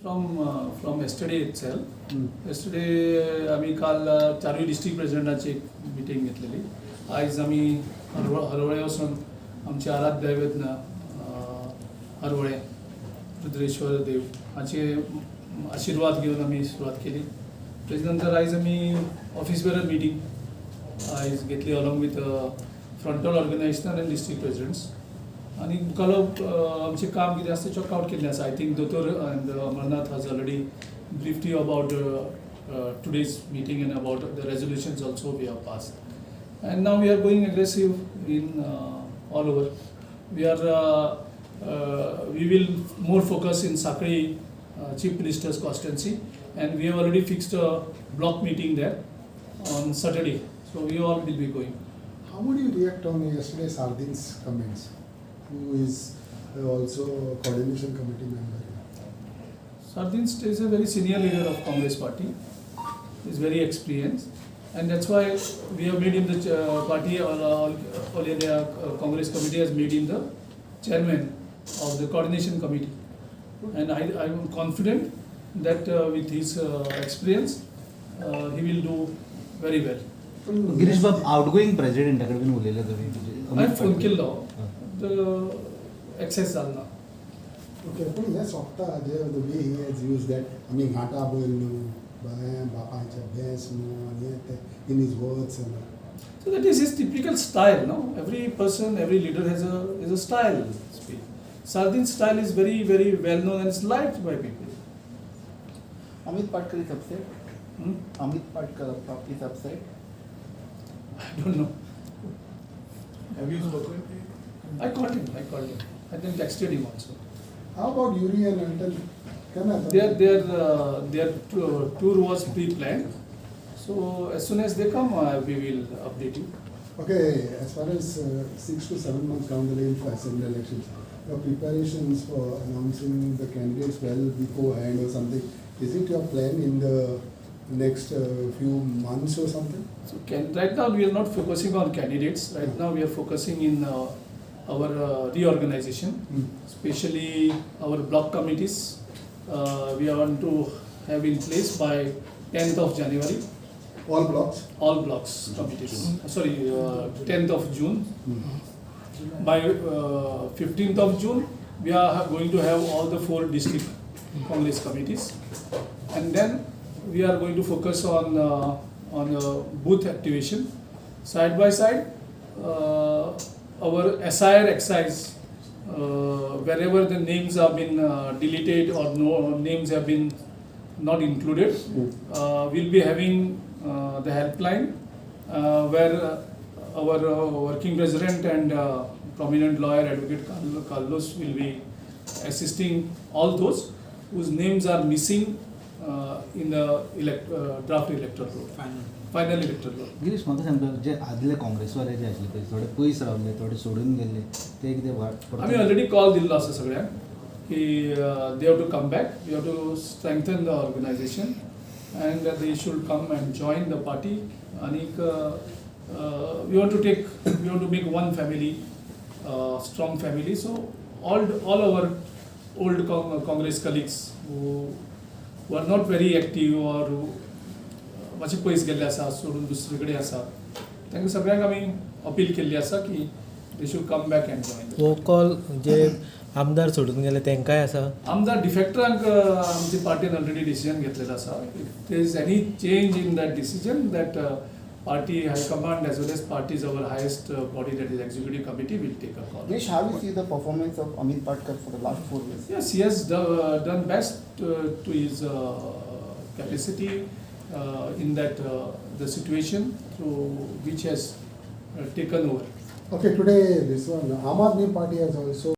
From yesterday itself. Yesterday आम्ही काल चारवी district प्रेसिडेंटाची एक मिटींग घेतलेली. आज आम्ही हरवळे वचून आमचे आराध्य दैवत हरवळे रुद्रेश्वर देव हाचे आशीर्वाद घेऊन आम्ही सुरुवात केली. त्याच्यानंतर आज आम्ही ऑफिस बेरर मिटींग आज घेतली along with frontal organisation and district presidents. आणि मुखालो आमचे काम कितें आसा चेक आउट केल्लें आसा. आय थिंक दोतोर and Amarnath has already briefed you about today's meeting and about the resolutions also we have passed. And now we are going aggressive in all over. We will more focus in Sakri Chief Minister's constituency, and we have already fixed a block meeting there on Saturday. So we all will be going. How would you react on yesterday's Sardin's comments, who is also a coordination committee member? Sardin is a very senior leader of Congress party. He is very experienced, and that's why we have made him the party. All India Congress committee has made him the chairman of the coordination committee, and I am confident that with his experience, he will do very well. Girish बाब outgoing president कडे पण उलयले तुम्ही. हांवें phone केल्लो access जालना. Okay, but yes, the way he has used that, I mean, Gata boy, Bapancha best, in his words. So that is his typical style, no? Every person, every leader has a style. Sardin's style is very, very well known and is liked by people. Amit Patkar is upset. Amit Patkar is upset. I don't know. Have you spoken? I called him. I then texted him also. How about Yuri and Anton? Their tour was pre-planned. So as soon as they come, we will update you. Okay, as far as 6 to 7 months down the lane for assembly elections, your preparations for announcing the candidates well beforehand or something, is it your plan in the next few months or something? So right now we are not focusing on candidates. Right now we are focusing in our reorganization, especially our block committees. We want to have in place by 10th of January. All blocks? All blocks committees. Sorry, 10th of June. By 15th of June, we are going to have all the 4 district Congress committees. And then we are going to focus on booth activation. Side by side, our SIR excise, wherever the names have been deleted or no names have been not included, we'll be having the helpline where our working president and prominent lawyer advocate Carlos will be assisting all those whose names are missing in the draft electoral roll. Final electoral roll. Girish म्हाका सांगता जे आदले काँग्रेसवाले जे आशिल्ले पळय थोडे पयस रावले थोडे सोडून गेल्ले ते कितें आमी ऑलरेडी कॉल दिल्लो आसा सगळ्यांक की they have to come back. We have to strengthen the organisation and they should come and join the party. आनीक we want to make one family, strong family. So all our old Congress colleagues who are not very active or मातशे पयस गेल्ले आसा सोडून दुसरे कडेन आसा तांकां सगळ्यांक आमी अपील केल्ली आसा की दे should come back end join. हो कॉल जे आमदार सोडून गेले तांकांय आसा. आमदार डिफेक्टरांक आमची पार्टीन ऑलरेडी डिसिजन घेतलेलो आसा. If there is any change in that decision that party high command as well as party is our highest body, that is executive committee, will take a call. Wish, how you see the performance of Amit Patkar for the last 4 years? Yes, he has done best to his capacity in that the situation through which has taken over. Okay, today this one, Aam Aadmi Party has also